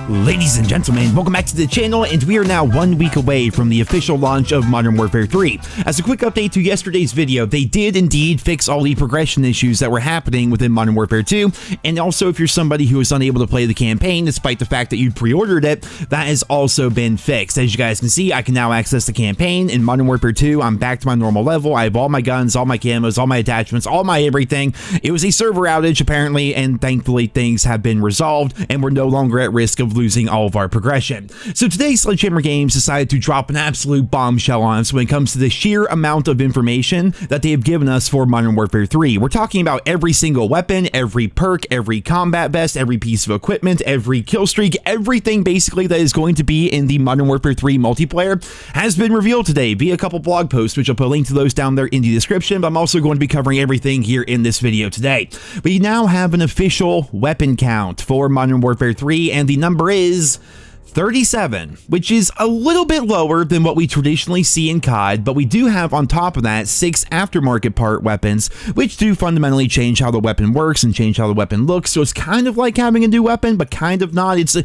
Ladies and gentlemen, welcome back to the channel, and we are now 1 week away from the official launch of Modern Warfare 3. As a quick update to yesterday's video, they did indeed fix all the progression issues that were happening within Modern Warfare 2, and also if you're somebody who was unable to play the campaign despite the fact that you pre-ordered it, that has also been fixed. As you guys can see, I can now access the campaign in Modern Warfare 2. I'm back to my normal level. I have all my guns, all my camos, all my attachments, all my everything. It was a server outage apparently, and thankfully things have been resolved, and we're no longer at risk of losing all of our progression. So today, Sledgehammer Games decided to drop an absolute bombshell on us when it comes to the sheer amount of information that they have given us for Modern Warfare 3. We're talking about every single weapon, every perk, every combat vest, every piece of equipment, every kill streak, everything basically that is going to be in the Modern Warfare 3 multiplayer has been revealed today via a couple blog posts, which I'll put a link to those down there in the description, but I'm also going to be covering everything here in this video today. We now have an official weapon count for Modern Warfare 3, and the number is 37, which is a little bit lower than what we traditionally see in COD, but we do have on top of that 6 aftermarket part weapons, which do fundamentally change how the weapon works and change how the weapon looks. So it's kind of like having a new weapon, but kind of not. It's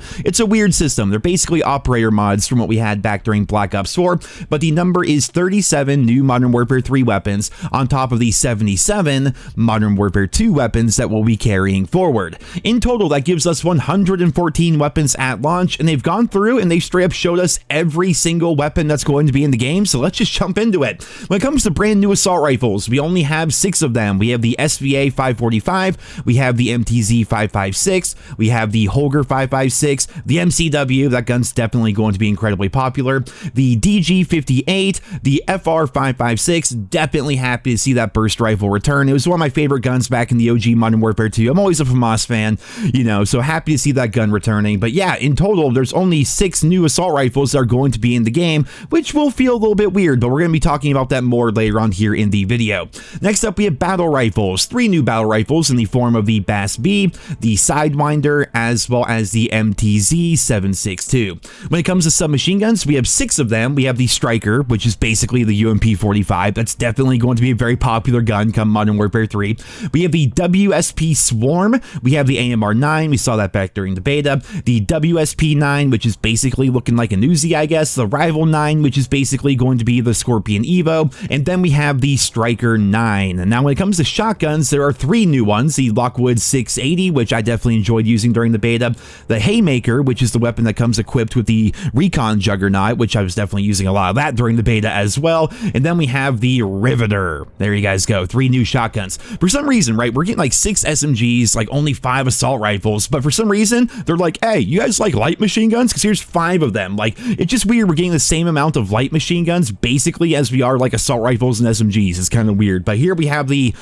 a weird system. They're basically operator mods from what we had back during Black Ops 4, but the number is 37 new Modern Warfare 3 weapons on top of the 77 Modern Warfare 2 weapons that we'll be carrying forward. In total, that gives us 114 weapons at launch, and they've gone through and they straight up showed us every single weapon that's going to be in the game. So let's just jump into it. When it comes to brand new assault rifles, we only have 6 of them. We have the SVA 545, we have the MTZ 556, we have the Holger 556, the MCW, that gun's definitely going to be incredibly popular, the DG 58, the FR 556, definitely happy to see that burst rifle return. It was one of my favorite guns back in the OG Modern Warfare 2. I'm always a FAMAS fan, you know, so happy to see that gun returning. But yeah, in total, there's only 6 new assault rifles that are going to be in the game, which will feel a little bit weird, but we're going to be talking about that more later on here in the video. Next up, we have battle rifles. 3 new battle rifles in the form of the BAS-B, the Sidewinder, as well as the MTZ 762. When it comes to submachine guns, we have 6 of them. We have the Striker, which is basically the UMP-45. That's definitely going to be a very popular gun come Modern Warfare 3. We have the WSP Swarm. We have the AMR-9. We saw that back during the beta. The WSP-9, which is basically looking like an Uzi, I guess. The Rival 9, which is basically going to be the Scorpion Evo. And then we have the Striker 9. And now when it comes to shotguns, there are 3 new ones. The Lockwood 680, which I definitely enjoyed using during the beta. The Haymaker, which is the weapon that comes equipped with the Recon Juggernaut, which I was definitely using a lot of that during the beta as well. And then we have the Riveter. There you guys go. 3 new shotguns. For some reason, right, we're getting like 6 SMGs, like only 5 assault rifles. But for some reason, they're like, hey, you guys like light machine guns? Because here's 5 of them. Like, it's just weird we're getting the same amount of light machine guns basically as we are like assault rifles and SMGs. It's kind of weird. But here we have the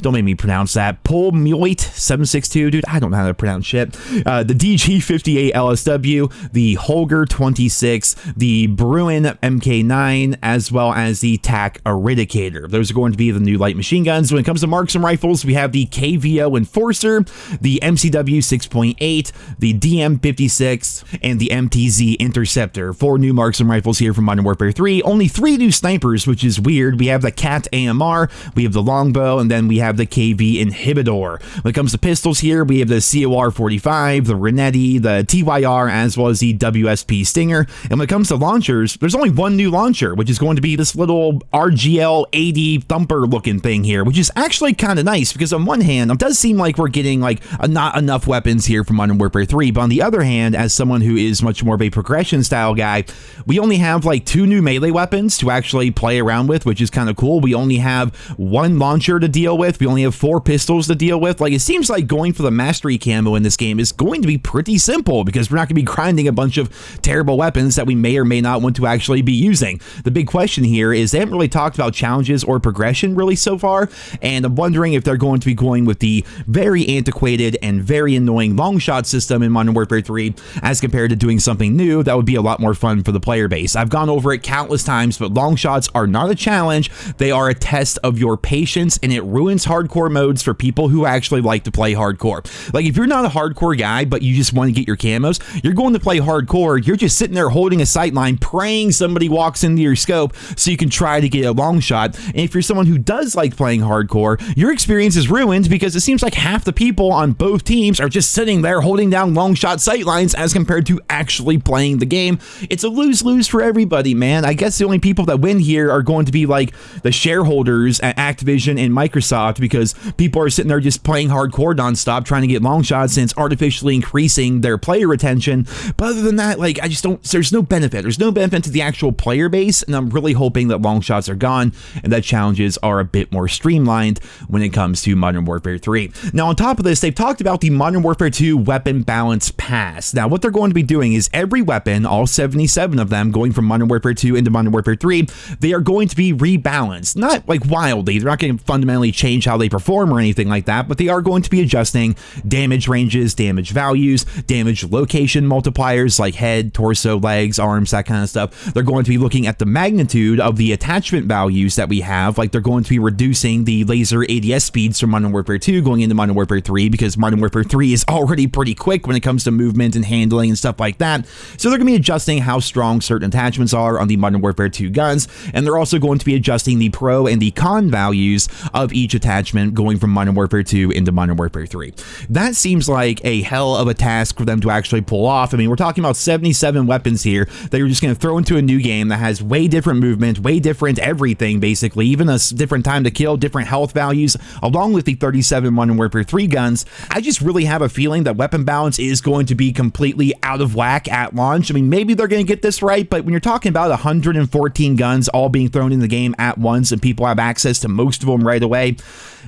don't make me pronounce that. Polmuit 762, dude. I don't know how to pronounce shit. The DG58 LSW, the Holger 26, the Bruin MK9, as well as the TAC Eradicator. Those are going to be the new light machine guns. When it comes to marksman rifles, we have the KVO Enforcer, the MCW 6.8, the DM56, and the MTZ Interceptor. 4 new marksman rifles here from Modern Warfare 3. Only 3 new snipers, which is weird. We have the CAT AMR, we have the longbow, and then we have the KV Inhibitor. When it comes to pistols here, we have the COR 45, the Renetti, the TYR, as well as the WSP Stinger. And when it comes to launchers, there's only 1 new launcher, which is going to be this little RGL 80 thumper looking thing here, which is actually kind of nice because on one hand, it does seem like we're getting like not enough weapons here from Modern Warfare 3, but on the other hand, as someone who is much more of a progression style guy, we only have like 2 new melee weapons to actually play around with, which is kind of cool. We only have 1 launcher to deal with. We only have 4 pistols to deal with. Like, it seems like going for the mastery camo in this game is going to be pretty simple because we're not going to be grinding a bunch of terrible weapons that we may or may not want to actually be using. The big question here is they haven't really talked about challenges or progression really so far, and I'm wondering if they're going to be going with the very antiquated and very annoying long shot system in Modern Warfare 3 as compared to doing something new that would be a lot more fun for the player base. I've gone over it countless times, but long shots are not a challenge. They are a test of your patience, and it ruins hardcore modes for people who actually like to play hardcore. Like, if you're not a hardcore guy, but you just want to get your camos, you're going to play hardcore, you're just sitting there holding a sight line, praying somebody walks into your scope so you can try to get a long shot. And if you're someone who does like playing hardcore, your experience is ruined because it seems like half the people on both teams are just sitting there holding down long shot sight lines as compared compared to actually playing the game. It's a lose-lose for everybody, man. I guess the only people that win here are going to be like the shareholders at Activision and Microsoft, because people are sitting there just playing hardcore nonstop, trying to get long shots, and it's artificially increasing their player retention. But other than that, like, I just don't, there's no benefit. There's no benefit to the actual player base, and I'm really hoping that long shots are gone and that challenges are a bit more streamlined when it comes to Modern Warfare 3. Now, on top of this, they've talked about the Modern Warfare 2 weapon balance pass. Now, what they're going to be doing is every weapon, all 77 of them, going from Modern Warfare 2 into Modern Warfare 3, they are going to be rebalanced. Not like wildly, they're not going to fundamentally change how they perform or anything like that, but they are going to be adjusting damage ranges, damage values, damage location multipliers like head, torso, legs, arms, that kind of stuff. They're going to be looking at the magnitude of the attachment values that we have, like they're going to be reducing the laser ADS speeds from Modern Warfare 2 going into Modern Warfare 3, because Modern Warfare 3 is already pretty quick when it comes to movement and handling and stuff like that. So they're going to be adjusting how strong certain attachments are on the Modern Warfare 2 guns, and they're also going to be adjusting the pro and the con values of each attachment going from Modern Warfare 2 into Modern Warfare 3. That seems like a hell of a task for them to actually pull off. I mean, we're talking about 77 weapons here that you're just going to throw into a new game that has way different movement, way different everything, basically, even a different time to kill, different health values, along with the 37 Modern Warfare 3 guns. I just really have a feeling that weapon balance is going to be completely out of whack at launch. I mean, maybe they're going to get this right, but when you're talking about 114 guns all being thrown in the game at once and people have access to most of them right away,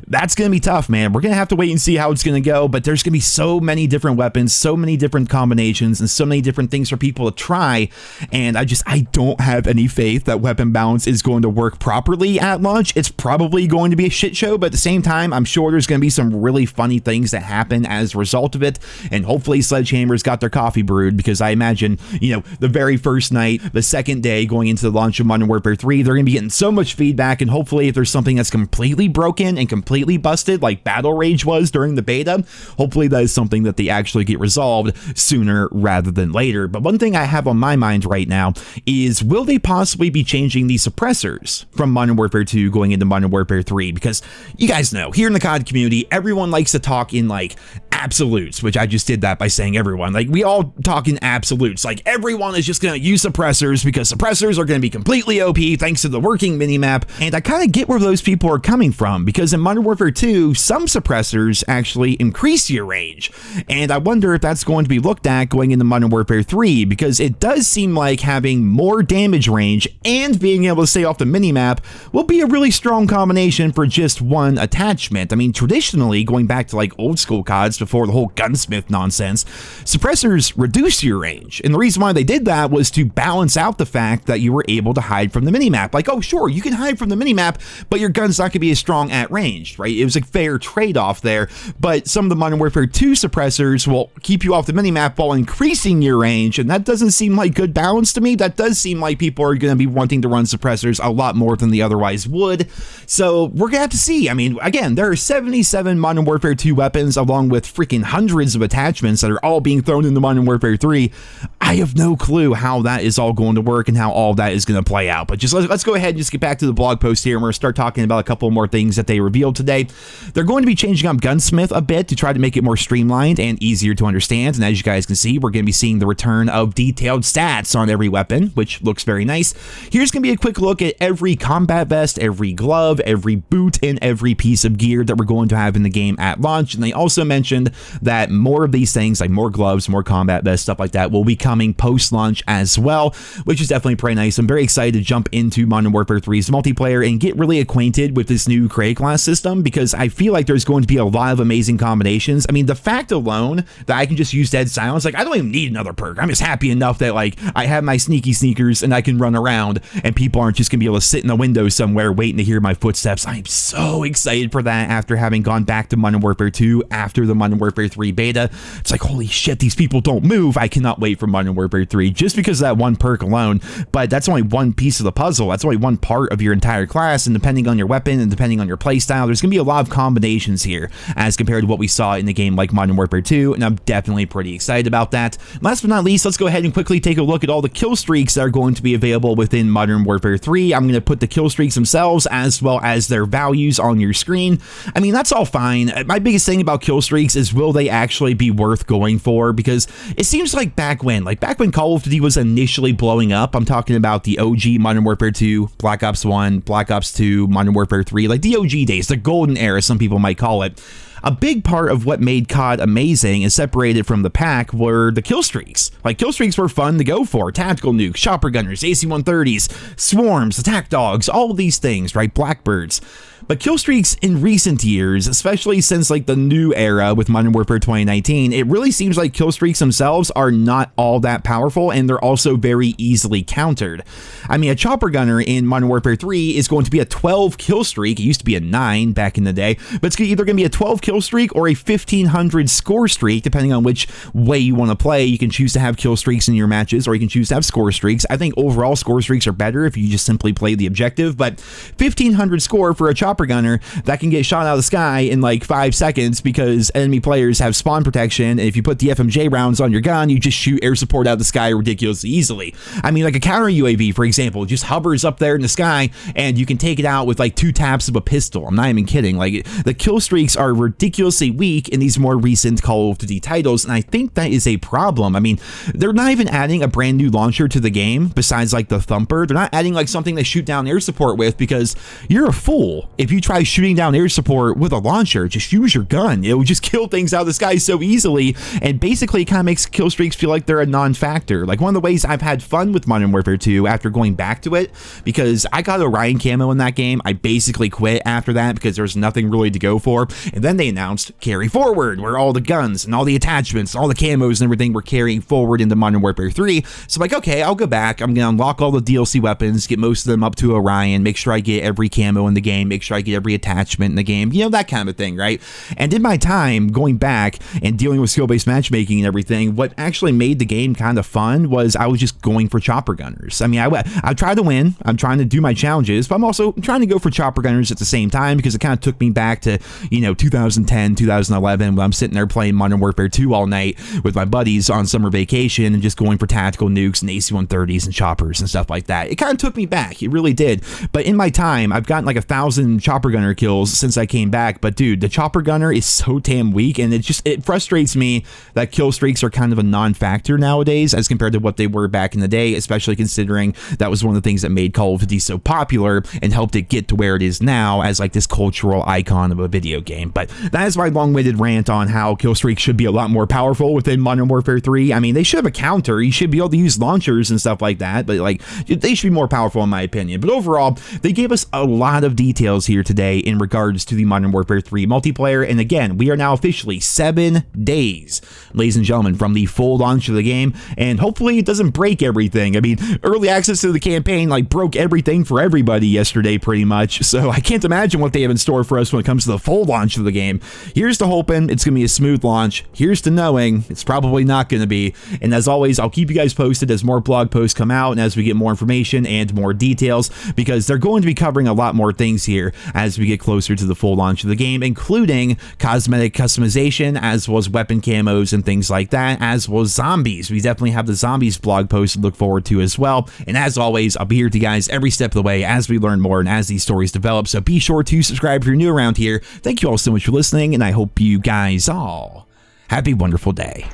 that's going to be tough, man. We're going to have to wait and see how it's going to go, but there's going to be so many different weapons, so many different combinations, and so many different things for people to try, and I don't have any faith that weapon balance is going to work properly at launch. It's probably going to be a shit show, but at the same time, I'm sure there's going to be some really funny things that happen as a result of it, and hopefully Sledgehammer's got their coffee brewed, because I imagine, you know, the very first night, the second day going into the launch of Modern Warfare 3, they're going to be getting so much feedback, and hopefully if there's something that's completely broken and completely busted like Battle Rage was during the beta, hopefully that is something that they actually get resolved sooner rather than later. But one thing I have on my mind right now is, will they possibly be changing the suppressors from Modern Warfare 2 going into Modern Warfare 3? Because you guys know, here in the COD community, everyone likes to talk in like absolutes, which I just did that by saying everyone. Like, we all talk in absolutes. Like, everyone is just going to use suppressors because suppressors are going to be completely OP thanks to the working minimap. And I kind of get where those people are coming from, because in Modern Warfare 2, some suppressors actually increase your range. And I wonder if that's going to be looked at going into Modern Warfare 3, because it does seem like having more damage range and being able to stay off the minimap will be a really strong combination for just one attachment. I mean, traditionally, going back to like old school CODs before the whole gunsmith nonsense, suppressors reduce your range. And the reason why they did that was to balance out the fact that you were able to hide from the minimap. Like, oh, sure, you can hide from the minimap, but your gun's not going to be as strong at range, right? It was a fair trade-off there. But some of the Modern Warfare 2 suppressors will keep you off the minimap while increasing your range, and that doesn't seem like good balance to me. That does seem like people are going to be wanting to run suppressors a lot more than they otherwise would. So we're going to have to see. I mean, again, there are 77 Modern Warfare 2 weapons along with freaking hundreds of attachments that are all being thrown into Modern Warfare 3. I have no clue how that is all going to work and how all that is going to play out. But just let's go ahead and just get back to the blog post here, and we're going to start talking about a couple more things that they revealed today. They're going to be changing up Gunsmith a bit to try to make it more streamlined and easier to understand. And as you guys can see, we're going to be seeing the return of detailed stats on every weapon, which looks very nice. Here's going to be a quick look at every combat vest, every glove, every boot, and every piece of gear that we're going to have in the game at launch. And they also mentioned that more of these things, like more gloves, more combat vests, stuff like that, will be coming post-launch as well, which is definitely pretty nice. I'm very excited to jump into Modern Warfare 3's multiplayer and get really acquainted with this new Craig class system, because I feel like there's going to be a lot of amazing combinations. I mean, the fact alone that I can just use Dead Silence, like, I don't even need another perk. I'm just happy enough that, like, I have my sneaky sneakers and I can run around and people aren't just gonna be able to sit in the window somewhere waiting to hear my footsteps. I'm so excited for that after having gone back to Modern Warfare 2 after the Modern Warfare 3 beta. It's like, holy shit, these people don't move. I cannot wait for Modern Warfare 3 just because of that one perk alone. But that's only one piece of the puzzle. That's only one part of your entire class, and depending on your weapon and depending on your playstyle, there's gonna be a lot of combinations here as compared to what we saw in the game like Modern Warfare 2, and I'm definitely pretty excited about that. Last but not least, let's go ahead and quickly take a look at all the kill streaks that are going to be available within Modern Warfare 3. I'm going to put the kill streaks themselves as well as their values on your screen. I mean, that's all fine. My biggest thing about kill streaks is, will they actually be worth going for? Because it seems like back when Call of Duty was initially blowing up, I'm talking about the OG Modern Warfare 2, Black Ops 1, Black Ops 2, Modern Warfare 3, like the OG days, the golden era, some people might call it. A big part of what made COD amazing and separated from the pack were the kill streaks. Like, kill streaks were fun to go for. Tactical nukes, chopper gunners, AC-130s, swarms, attack dogs, all of these things, right? Blackbirds. But kill streaks in recent years, especially since like the new era with Modern Warfare 2019, it really seems like kill streaks themselves are not all that powerful, and they're also very easily countered. I mean, a chopper gunner in Modern Warfare 3 is going to be a 12 kill streak. It used to be a 9 back in the day, but it's either going to be a 12 kill streak or a 1500 score streak, depending on which way you want to play. You can choose to have kill streaks in your matches, or you can choose to have score streaks. I think overall score streaks are better if you just simply play the objective, but 1500 score for a chopper gunner that can get shot out of the sky in like 5 seconds because enemy players have spawn protection, and if you put the FMJ rounds on your gun, you just shoot air support out of the sky ridiculously easily. I mean, like a counter UAV, for example, just hovers up there in the sky and you can take it out with like 2 taps of a pistol. I'm not even kidding. Like, the kill streaks are ridiculously weak in these more recent Call of Duty titles, and I think that is a problem. I mean, they're not even adding a brand new launcher to the game besides like the Thumper. They're not adding like something to shoot down air support with, because you're a fool if you try shooting down air support with a launcher. Just use your gun. It would just kill things out of the sky so easily, and basically it kind of makes kill streaks feel like they're a non-factor. Like, one of the ways I've had fun with Modern Warfare 2 after going back to it, because I got Orion camo in that game, I basically quit after that because there's nothing really to go for, and then they announced Carry Forward, where all the guns and all the attachments, all the camos and everything were carrying forward into Modern Warfare 3. So I'm like, okay, I'll go back, I'm gonna unlock all the DLC weapons, get most of them up to Orion, make sure I get every camo in the game, make sure I get every attachment in the game, you know, that kind of thing, right? And in my time going back and dealing with skill-based matchmaking and everything, what actually made the game kind of fun was I was just going for chopper gunners. I mean, I try to win, I'm trying to do my challenges, but I'm also trying to go for chopper gunners at the same time, because it kind of took me back to, you know, 2010, 2011, when I'm sitting there playing Modern Warfare 2 all night with my buddies on summer vacation and just going for tactical nukes and AC-130s and choppers and stuff like that. It kind of took me back, it really did. But in my time, I've gotten like 1,000 chopper gunner kills since I came back, but dude, the chopper gunner is so damn weak, and it frustrates me that kill streaks are kind of a non-factor nowadays as compared to what they were back in the day, especially considering that was one of the things that made Call of Duty so popular and helped it get to where it is now as like this cultural icon of a video game. But that is my long-winded rant on how kill streaks should be a lot more powerful within Modern Warfare 3. I mean, they should have a counter, you should be able to use launchers and stuff like that, but like, they should be more powerful in my opinion. But overall, they gave us a lot of details here today in regards to the Modern Warfare 3 multiplayer, and again, we are now officially 7 days, ladies and gentlemen, from the full launch of the game, and hopefully it doesn't break everything. I mean, early access to the campaign like broke everything for everybody yesterday pretty much, so I can't imagine what they have in store for us when it comes to the full launch of the game. Here's to hoping it's gonna be a smooth launch, here's to knowing it's probably not gonna be, and as always, I'll keep you guys posted as more blog posts come out and as we get more information and more details, because they're going to be covering a lot more things here as we get closer to the full launch of the game, including cosmetic customization, as well as weapon camos and things like that, as well as zombies. We definitely have the zombies blog post to look forward to as well, and as always, I'll be here to you guys every step of the way as we learn more and as these stories develop, so be sure to subscribe if you're new around here. Thank you all so much for listening, and I hope you guys all have a wonderful day.